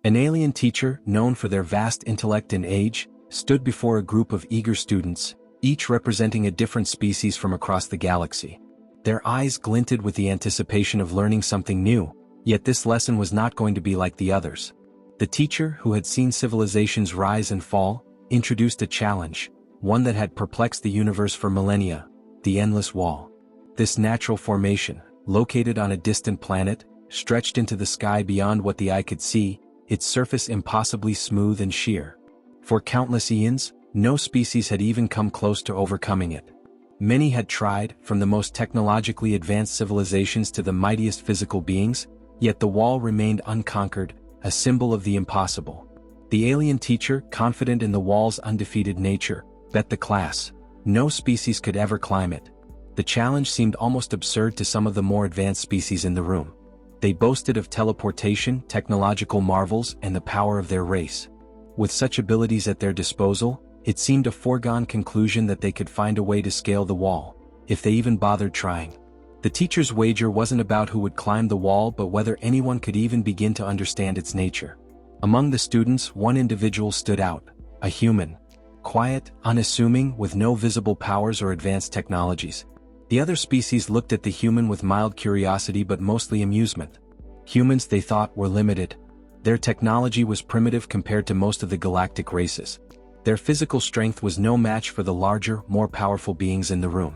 An alien teacher, known for their vast intellect and age, stood before a group of eager students, each representing a different species from across the galaxy. Their eyes glinted with the anticipation of learning something new, yet this lesson was not going to be like the others. The teacher, who had seen civilizations rise and fall, introduced a challenge, one that had perplexed the universe for millennia: the Endless Wall. This natural formation, located on a distant planet, stretched into the sky beyond what the eye could see, its surface impossibly smooth and sheer. For countless eons, no species had even come close to overcoming it. Many had tried, from the most technologically advanced civilizations to the mightiest physical beings, yet the wall remained unconquered, a symbol of the impossible. The alien teacher, confident in the wall's undefeated nature, bet the class no species could ever climb it. The challenge seemed almost absurd to some of the more advanced species in the room. They boasted of teleportation, technological marvels, and the power of their race. With such abilities at their disposal, it seemed a foregone conclusion that they could find a way to scale the wall, if they even bothered trying. The teacher's wager wasn't about who would climb the wall but whether anyone could even begin to understand its nature. Among the students, one individual stood out: a human. Quiet, unassuming, with no visible powers or advanced technologies. The other species looked at the human with mild curiosity but mostly amusement. Humans, they thought, were limited. Their technology was primitive compared to most of the galactic races. Their physical strength was no match for the larger, more powerful beings in the room.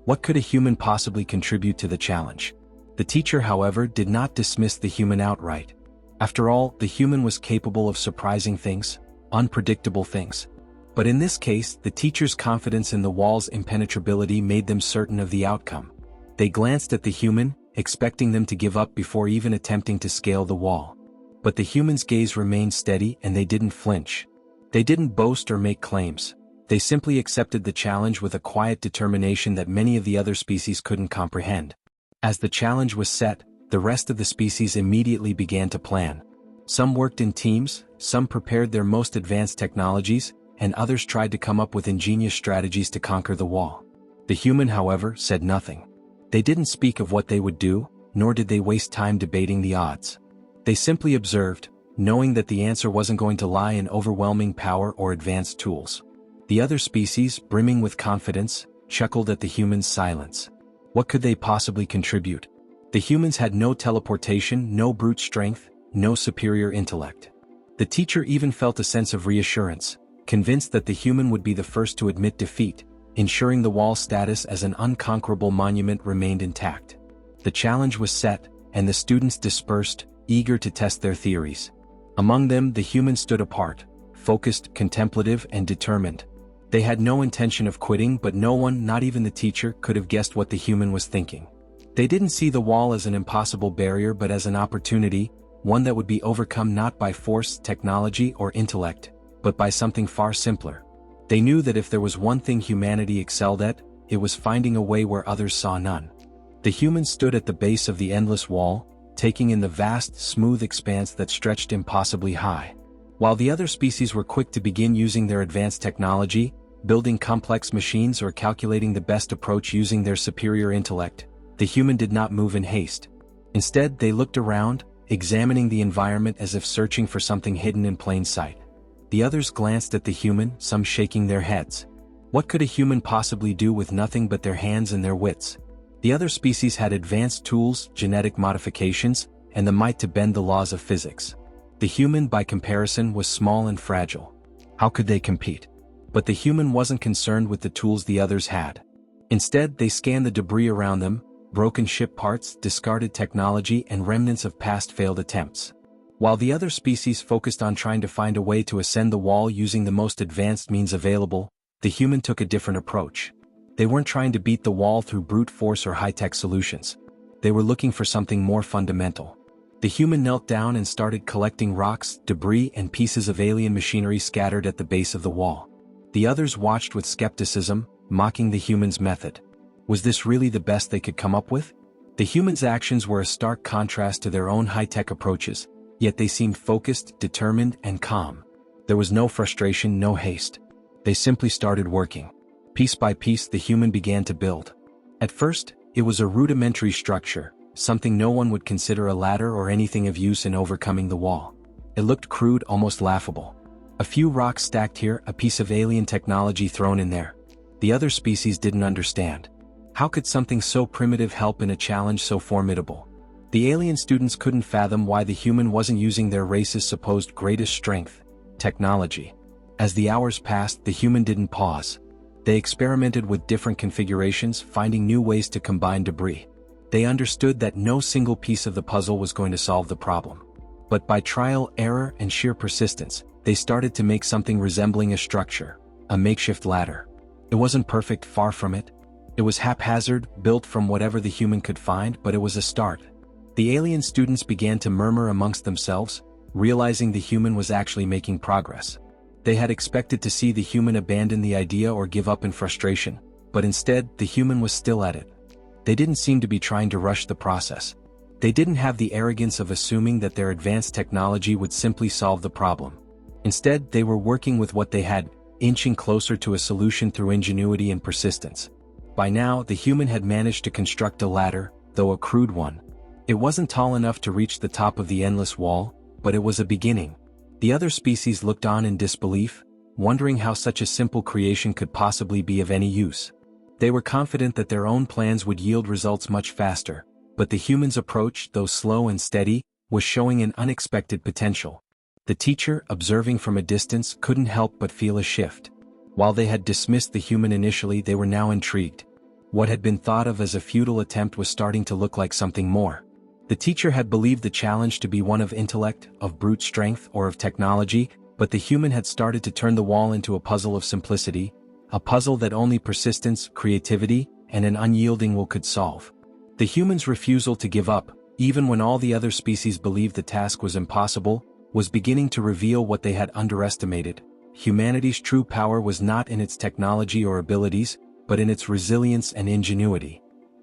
What could a human possibly contribute to the challenge? The teacher, however, did not dismiss the human outright. After all, the human was capable of surprising things, unpredictable things. But in this case, the teacher's confidence in the wall's impenetrability made them certain of the outcome. They glanced at the human, expecting them to give up before even attempting to scale the wall. But the human's gaze remained steady and they didn't flinch. They didn't boast or make claims. They simply accepted the challenge with a quiet determination that many of the other species couldn't comprehend. As the challenge was set, the rest of the species immediately began to plan. Some worked in teams, some prepared their most advanced technologies, and others tried to come up with ingenious strategies to conquer the wall. The human, however, said nothing. They didn't speak of what they would do, nor did they waste time debating the odds. They simply observed, knowing that the answer wasn't going to lie in overwhelming power or advanced tools. The other species, brimming with confidence, chuckled at the human's silence. What could they possibly contribute? The humans had no teleportation, no brute strength, no superior intellect. The teacher even felt a sense of reassurance, convinced that the human would be the first to admit defeat, ensuring the wall's status as an unconquerable monument remained intact. The challenge was set, and the students dispersed, eager to test their theories. Among them, the human stood apart, focused, contemplative, and determined. They had no intention of quitting, but no one, not even the teacher, could have guessed what the human was thinking. They didn't see the wall as an impossible barrier but as an opportunity, one that would be overcome not by force, technology, or intellect, but by something far simpler. They knew that if there was one thing humanity excelled at, it was finding a way where others saw none. The humans stood at the base of the endless wall, taking in the vast, smooth expanse that stretched impossibly high. While the other species were quick to begin using their advanced technology, building complex machines or calculating the best approach using their superior intellect, the human did not move in haste. Instead, they looked around, examining the environment as if searching for something hidden in plain sight. The others glanced at the human, some shaking their heads. What could a human possibly do with nothing but their hands and their wits? The other species had advanced tools, genetic modifications, and the might to bend the laws of physics. The human, by comparison, was small and fragile. How could they compete? But the human wasn't concerned with the tools the others had. Instead, they scanned the debris around them, broken ship parts, discarded technology, and remnants of past failed attempts. While the other species focused on trying to find a way to ascend the wall using the most advanced means available, the human took a different approach. They weren't trying to beat the wall through brute force or high-tech solutions. They were looking for something more fundamental. The human knelt down and started collecting rocks, debris, and pieces of alien machinery scattered at the base of the wall. The others watched with skepticism, mocking the human's method. Was this really the best they could come up with? The human's actions were a stark contrast to their own high-tech approaches, yet they seemed focused, determined, and calm. There was no frustration, no haste. They simply started working. Piece by piece, the human began to build. At first, it was a rudimentary structure, something no one would consider a ladder or anything of use in overcoming the wall. It looked crude, almost laughable. A few rocks stacked here, a piece of alien technology thrown in there. The other species didn't understand. How could something so primitive help in a challenge so formidable? The alien students couldn't fathom why the human wasn't using their race's supposed greatest strength, technology. As the hours passed, the human didn't pause. They experimented with different configurations, finding new ways to combine debris. They understood that no single piece of the puzzle was going to solve the problem. But by trial, error, and sheer persistence, they started to make something resembling a structure, a makeshift ladder. It wasn't perfect, far from it. It was haphazard, built from whatever the human could find, but it was a start. The alien students began to murmur amongst themselves, realizing the human was actually making progress. They had expected to see the human abandon the idea or give up in frustration, but instead, the human was still at it. They didn't seem to be trying to rush the process. They didn't have the arrogance of assuming that their advanced technology would simply solve the problem. Instead, they were working with what they had, inching closer to a solution through ingenuity and persistence. By now, the human had managed to construct a ladder, though a crude one. It wasn't tall enough to reach the top of the endless wall, but it was a beginning. The other species looked on in disbelief, wondering how such a simple creation could possibly be of any use. They were confident that their own plans would yield results much faster, but the human's approach, though slow and steady, was showing an unexpected potential. The teacher, observing from a distance, couldn't help but feel a shift. While they had dismissed the human initially, they were now intrigued. What had been thought of as a futile attempt was starting to look like something more. The teacher had believed the challenge to be one of intellect, of brute strength, or of technology, but the human had started to turn the wall into a puzzle of simplicity, a puzzle that only persistence, creativity, and an unyielding will could solve. The human's refusal to give up, even when all the other species believed the task was impossible, was beginning to reveal what they had underestimated. Humanity's true power was not in its technology or abilities, but in its resilience and ingenuity.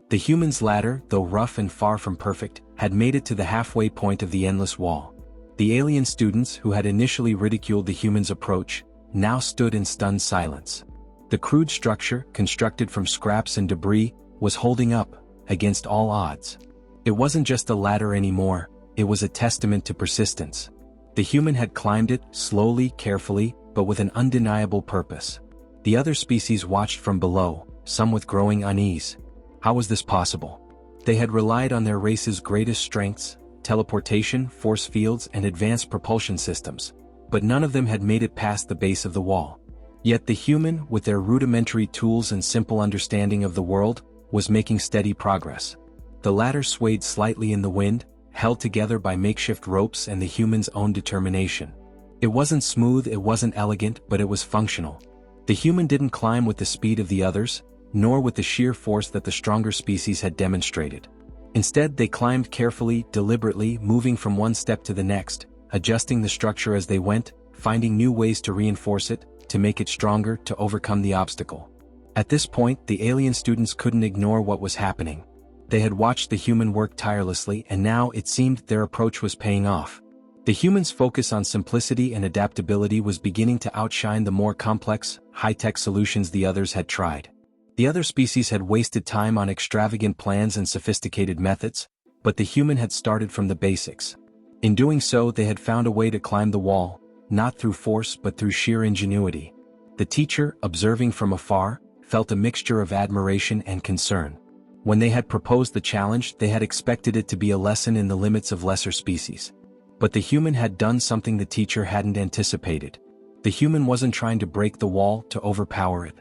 The human's ladder, though rough and far from perfect, had made it to the halfway point of the endless wall. The alien students, who had initially ridiculed the human's approach, now stood in stunned silence. The crude structure, constructed from scraps and debris, was holding up, against all odds. It wasn't just a ladder anymore, it was a testament to persistence. The human had climbed it, slowly, carefully, but with an undeniable purpose. The other species watched from below, some with growing unease. How was this possible? They had relied on their race's greatest strengths, teleportation, force fields, and advanced propulsion systems, but none of them had made it past the base of the wall. Yet the human, with their rudimentary tools and simple understanding of the world, was making steady progress. The ladder swayed slightly in the wind, held together by makeshift ropes and the human's own determination. It wasn't smooth, it wasn't elegant, but it was functional. The human didn't climb with the speed of the others, nor with the sheer force that the stronger species had demonstrated. Instead, they climbed carefully, deliberately, moving from one step to the next, adjusting the structure as they went, finding new ways to reinforce it, to make it stronger, to overcome the obstacle. At this point, the alien students couldn't ignore what was happening. They had watched the human work tirelessly, and now it seemed their approach was paying off. The human's focus on simplicity and adaptability was beginning to outshine the more complex, high-tech solutions the others had tried. The other species had wasted time on extravagant plans and sophisticated methods, but the human had started from the basics. In doing so, they had found a way to climb the wall, not through force but through sheer ingenuity. The teacher, observing from afar, felt a mixture of admiration and concern. When they had proposed the challenge, they had expected it to be a lesson in the limits of lesser species. But the human had done something the teacher hadn't anticipated. The human wasn't trying to break the wall, to overpower it.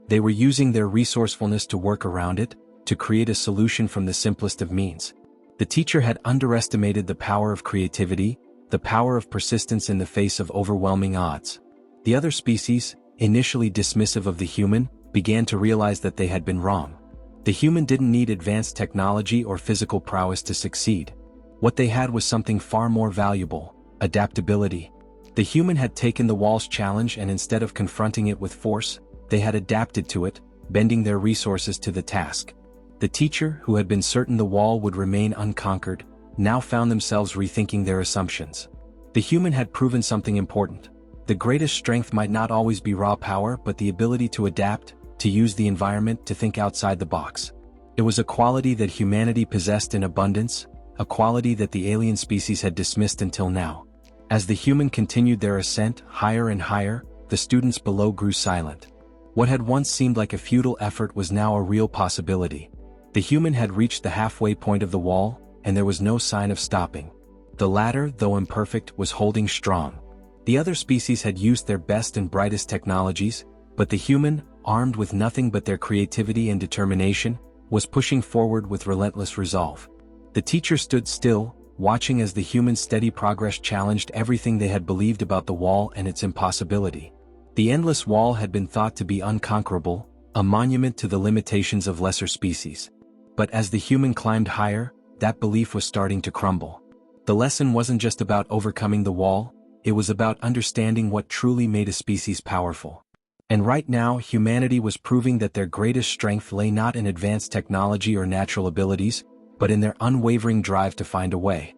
They were using their resourcefulness to work around it, to create a solution from the simplest of means. The teacher had underestimated the power of creativity, the power of persistence in the face of overwhelming odds. The other species, initially dismissive of the human, began to realize that they had been wrong. The human didn't need advanced technology or physical prowess to succeed. What they had was something far more valuable: adaptability. The human had taken the wall's challenge, and instead of confronting it with force, they had adapted to it, bending their resources to the task. The teacher, who had been certain the wall would remain unconquered, now found themselves rethinking their assumptions. The human had proven something important. The greatest strength might not always be raw power, but the ability to adapt, to use the environment, to think outside the box. It was a quality that humanity possessed in abundance, a quality that the alien species had dismissed until now. As the human continued their ascent higher and higher, the students below grew silent. What had once seemed like a futile effort was now a real possibility. The human had reached the halfway point of the wall, and there was no sign of stopping. The ladder, though imperfect, was holding strong. The other species had used their best and brightest technologies, but the human, armed with nothing but their creativity and determination, was pushing forward with relentless resolve. The teacher stood still, watching as the human's steady progress challenged everything they had believed about the wall and its impossibility. The endless wall had been thought to be unconquerable, a monument to the limitations of lesser species. But as the human climbed higher, that belief was starting to crumble. The lesson wasn't just about overcoming the wall, it was about understanding what truly made a species powerful. And right now, humanity was proving that their greatest strength lay not in advanced technology or natural abilities, but in their unwavering drive to find a way.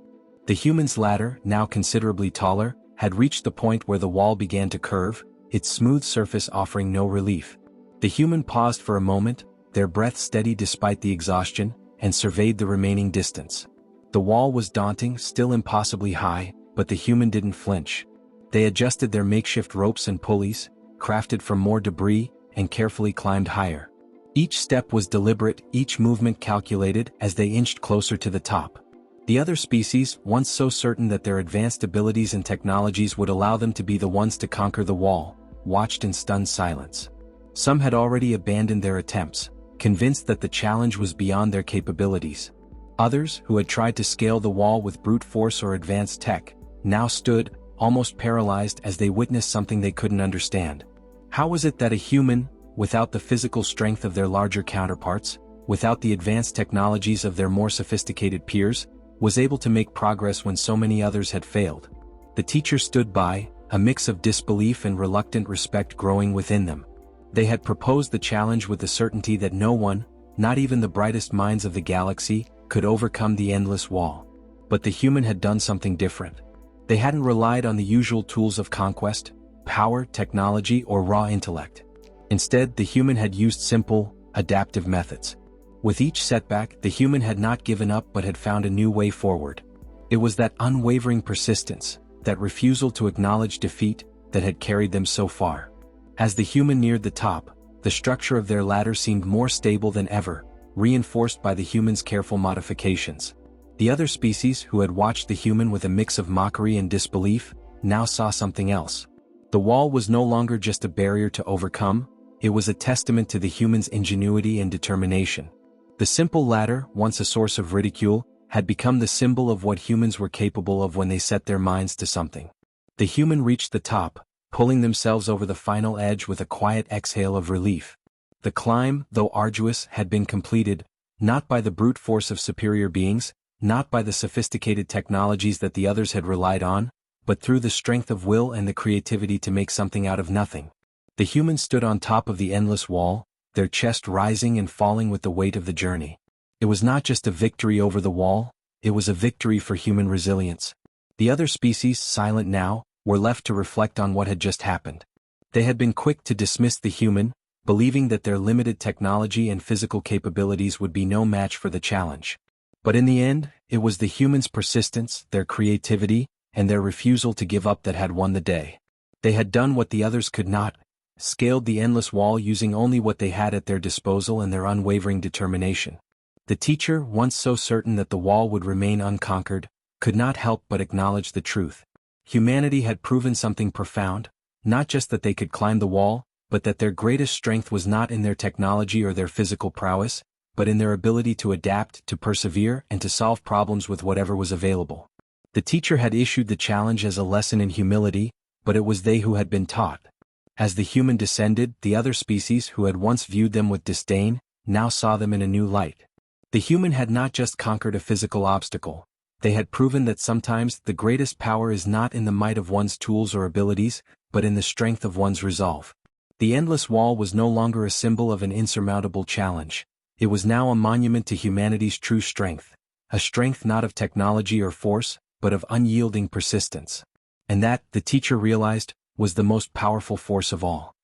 The human's ladder, now considerably taller, had reached the point where the wall began to curve, its smooth surface offering no relief. The human paused for a moment, their breath steady despite the exhaustion, and surveyed the remaining distance. The wall was daunting, still impossibly high, but the human didn't flinch. They adjusted their makeshift ropes and pulleys, crafted from more debris, and carefully climbed higher. Each step was deliberate, each movement calculated as they inched closer to the top. The other species, once so certain that their advanced abilities and technologies would allow them to be the ones to conquer the wall, watched in stunned silence. Some had already abandoned their attempts, convinced that the challenge was beyond their capabilities. Others, who had tried to scale the wall with brute force or advanced tech, now stood, almost paralyzed as they witnessed something they couldn't understand. How was it that a human, without the physical strength of their larger counterparts, without the advanced technologies of their more sophisticated peers, was able to make progress when so many others had failed? The teacher stood by, a mix of disbelief and reluctant respect growing within them. They had proposed the challenge with the certainty that no one, not even the brightest minds of the galaxy, could overcome the endless wall. But the human had done something different. They hadn't relied on the usual tools of conquest, power, technology, or raw intellect. Instead, the human had used simple, adaptive methods. With each setback, the human had not given up but had found a new way forward. It was that unwavering persistence, that refusal to acknowledge defeat, that had carried them so far. As the human neared the top, the structure of their ladder seemed more stable than ever, reinforced by the human's careful modifications. The other species, who had watched the human with a mix of mockery and disbelief, now saw something else. The wall was no longer just a barrier to overcome, it was a testament to the human's ingenuity and determination. The simple ladder, once a source of ridicule, had become the symbol of what humans were capable of when they set their minds to something. The human reached the top, pulling themselves over the final edge with a quiet exhale of relief. The climb, though arduous, had been completed, not by the brute force of superior beings, not by the sophisticated technologies that the others had relied on, but through the strength of will and the creativity to make something out of nothing. The humans stood on top of the endless wall, their chest rising and falling with the weight of the journey. It was not just a victory over the wall, it was a victory for human resilience. The other species, silent now, were left to reflect on what had just happened. They had been quick to dismiss the human, believing that their limited technology and physical capabilities would be no match for the challenge. But in the end, it was the humans' persistence, their creativity, and their refusal to give up that had won the day. They had done what the others could not, scaled the endless wall using only what they had at their disposal and their unwavering determination. The teacher, once so certain that the wall would remain unconquered, could not help but acknowledge the truth. Humanity had proven something profound, not just that they could climb the wall, but that their greatest strength was not in their technology or their physical prowess, but in their ability to adapt, to persevere, and to solve problems with whatever was available. The teacher had issued the challenge as a lesson in humility, but it was they who had been taught. As the human descended, the other species who had once viewed them with disdain, now saw them in a new light. The human had not just conquered a physical obstacle. They had proven that sometimes the greatest power is not in the might of one's tools or abilities, but in the strength of one's resolve. The endless wall was no longer a symbol of an insurmountable challenge. It was now a monument to humanity's true strength, a strength not of technology or force, but of unyielding persistence. And that, the teacher realized, was the most powerful force of all.